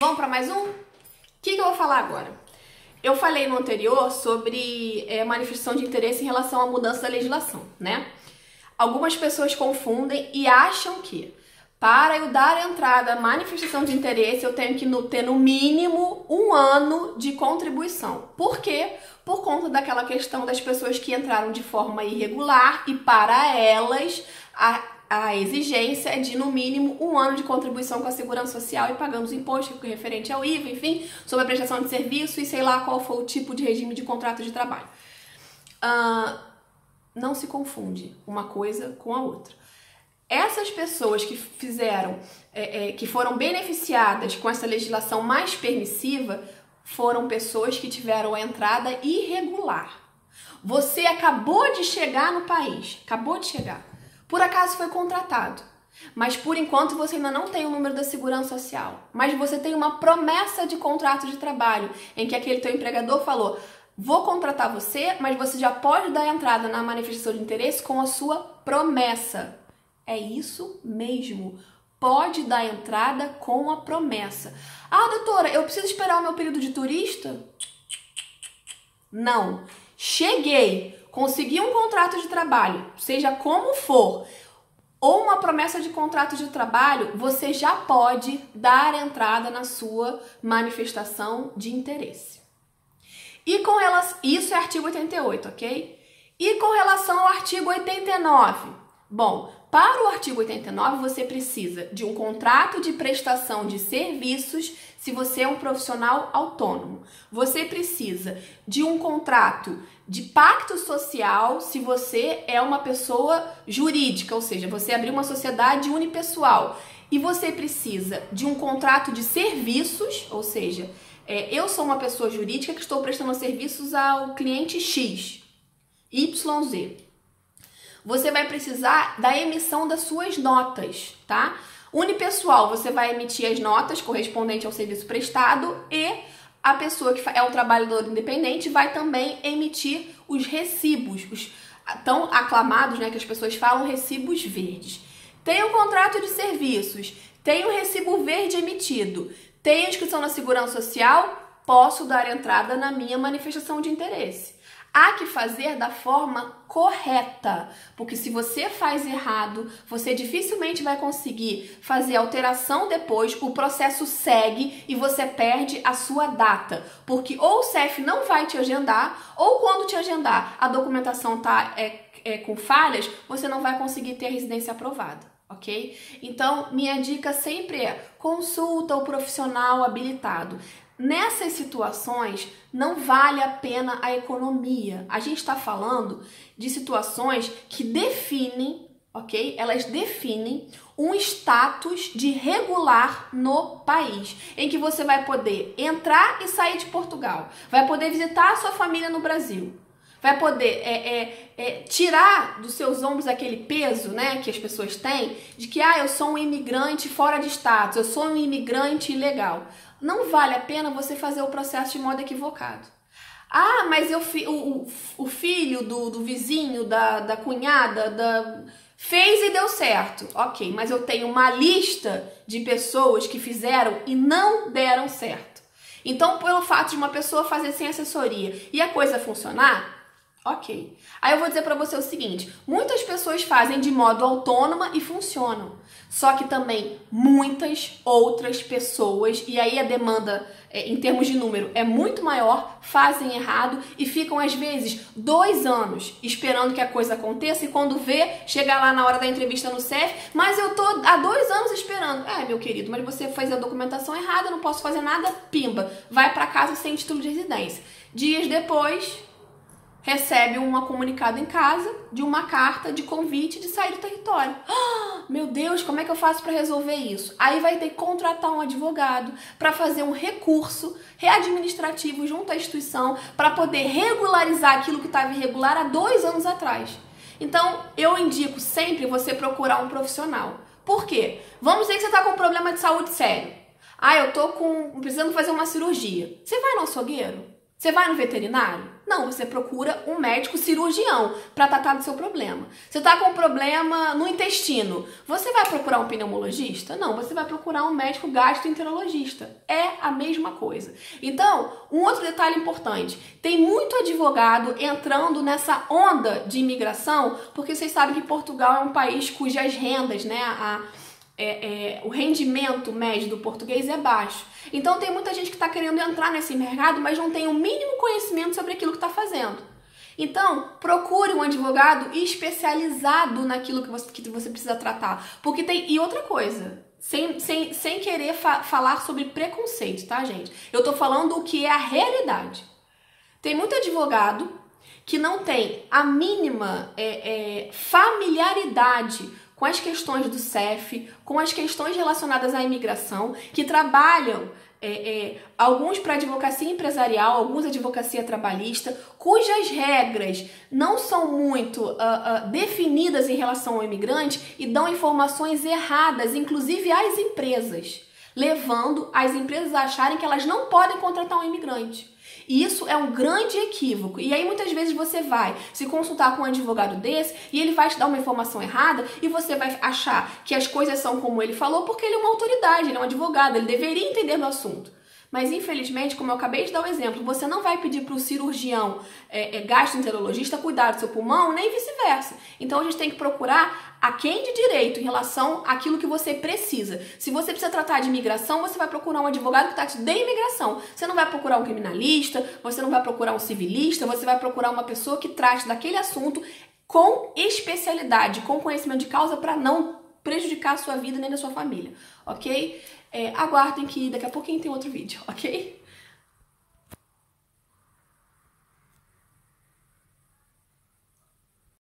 Vamos para mais um? O que eu vou falar agora? Eu falei no anterior sobre manifestação de interesse em relação à mudança da legislação, né? Algumas pessoas confundem e acham que para eu dar entrada à manifestação de interesse eu tenho que ter no mínimo 1 ano de contribuição. Por quê? Por conta daquela questão das pessoas que entraram de forma irregular e para elas a exigência é de no mínimo 1 ano de contribuição com a Segurança Social e pagando os impostos referente ao IVA, enfim, sobre a prestação de serviço e sei lá qual for o tipo de regime de contrato de trabalho. Não se confunde uma coisa com a outra. Essas pessoas que fizeram, que foram beneficiadas com essa legislação mais permissiva, foram pessoas que tiveram a entrada irregular. Você acabou de chegar no país, acabou de chegar. Por acaso foi contratado, mas por enquanto você ainda não tem o número da Segurança Social, mas você tem uma promessa de contrato de trabalho, em que aquele teu empregador falou: vou contratar você, mas você já pode dar entrada na manifestação de interesse com a sua promessa. É isso mesmo, pode dar entrada com a promessa. Ah, doutora, eu preciso esperar o meu período de turista? Não, cheguei, consegui um contrato de trabalho, seja como for, ou uma promessa de contrato de trabalho, você já pode dar entrada na sua manifestação de interesse. E com relação, isso é artigo 88, ok? E com relação ao artigo 89, bom, para o artigo 89 você precisa de um contrato de prestação de serviços se você é um profissional autônomo. Você precisa de um contrato de pacto social se você é uma pessoa jurídica, ou seja, você abriu uma sociedade unipessoal. E você precisa de um contrato de serviços, ou seja, eu sou uma pessoa jurídica que estou prestando serviços ao cliente X, YZ. Você vai precisar da emissão das suas notas, tá? Unipessoal, você vai emitir as notas correspondentes ao serviço prestado e a pessoa que é o trabalhador independente vai também emitir os recibos, os tão aclamados, né, que as pessoas falam, recibos verdes. Tem o contrato de serviços, tem o recibo verde emitido, tem a inscrição na Segurança Social, posso dar entrada na minha manifestação de interesse. Há que fazer da forma correta, porque se você faz errado, você dificilmente vai conseguir fazer alteração depois, o processo segue e você perde a sua data, porque ou o CEF não vai te agendar, ou quando te agendar a documentação tá com falhas, você não vai conseguir ter a residência aprovada, ok? Então, minha dica sempre é: consulta o profissional habilitado. Nessas situações, não vale a pena a economia. A gente está falando de situações que definem, ok? Elas definem um status de regular no país, em que você vai poder entrar e sair de Portugal, vai poder visitar a sua família no Brasil, vai poder tirar dos seus ombros aquele peso, né, que as pessoas têm, de que eu sou um imigrante fora de status, eu sou um imigrante ilegal. Não vale a pena você fazer o processo de modo equivocado. Ah, mas o filho do vizinho, da cunhada, fez e deu certo. Ok, mas eu tenho uma lista de pessoas que fizeram e não deram certo. Então, pelo fato de uma pessoa fazer sem assessoria e a coisa funcionar, ok. Aí eu vou dizer pra você o seguinte: muitas pessoas fazem de modo autônoma e funcionam. Só que também muitas outras pessoas, e aí a demanda em termos de número é muito maior, fazem errado e ficam às vezes 2 anos esperando que a coisa aconteça e quando vê, chega lá na hora da entrevista no CEF, mas eu tô há 2 anos esperando. Meu querido, mas você fez a documentação errada, eu não posso fazer nada, pimba, vai pra casa sem título de residência. Dias depois, recebe um comunicado em casa de uma carta de convite de sair do território. Meu Deus, como é que eu faço para resolver isso? Aí vai ter que contratar um advogado para fazer um recurso readministrativo junto à instituição para poder regularizar aquilo que estava irregular há 2 anos atrás. Então, eu indico sempre você procurar um profissional. Por quê? Vamos dizer que você está com um problema de saúde sério. Eu tô precisando fazer uma cirurgia. Você vai no açougueiro? Você vai no veterinário? Não, você procura um médico cirurgião para tratar do seu problema. Você está com um problema no intestino, você vai procurar um pneumologista? Não, você vai procurar um médico gastroenterologista. É a mesma coisa. Então, um outro detalhe importante, tem muito advogado entrando nessa onda de imigração, porque vocês sabem que Portugal é um país cujas rendas, né, o rendimento médio do português é baixo. Então tem muita gente que está querendo entrar nesse mercado, mas não tem o mínimo conhecimento sobre aquilo que está fazendo. Então, procure um advogado especializado naquilo que você precisa tratar. Porque tem. E outra coisa, sem querer falar sobre preconceito, tá, gente? Eu tô falando o que é a realidade. Tem muito advogado que não tem a mínima familiaridade com as questões do CEF, com as questões relacionadas à imigração, que trabalham, alguns para advocacia empresarial, alguns advocacia trabalhista, cujas regras não são muito definidas em relação ao imigrante e dão informações erradas, inclusive às empresas, levando as empresas a acharem que elas não podem contratar um imigrante. E isso é um grande equívoco. E aí muitas vezes você vai se consultar com um advogado desse e ele vai te dar uma informação errada e você vai achar que as coisas são como ele falou porque ele é uma autoridade, ele é um advogado, ele deveria entender do assunto. Mas infelizmente, como eu acabei de dar o exemplo, você não vai pedir para o cirurgião gastroenterologista cuidar do seu pulmão, nem vice-versa. Então a gente tem que procurar a quem de direito em relação àquilo que você precisa. Se você precisa tratar de imigração, você vai procurar um advogado que trate de imigração. Você não vai procurar um criminalista, você não vai procurar um civilista, você vai procurar uma pessoa que trate daquele assunto com especialidade, com conhecimento de causa para não prejudicar a sua vida nem da sua família, ok? Aguardem que daqui a pouquinho tem outro vídeo, ok?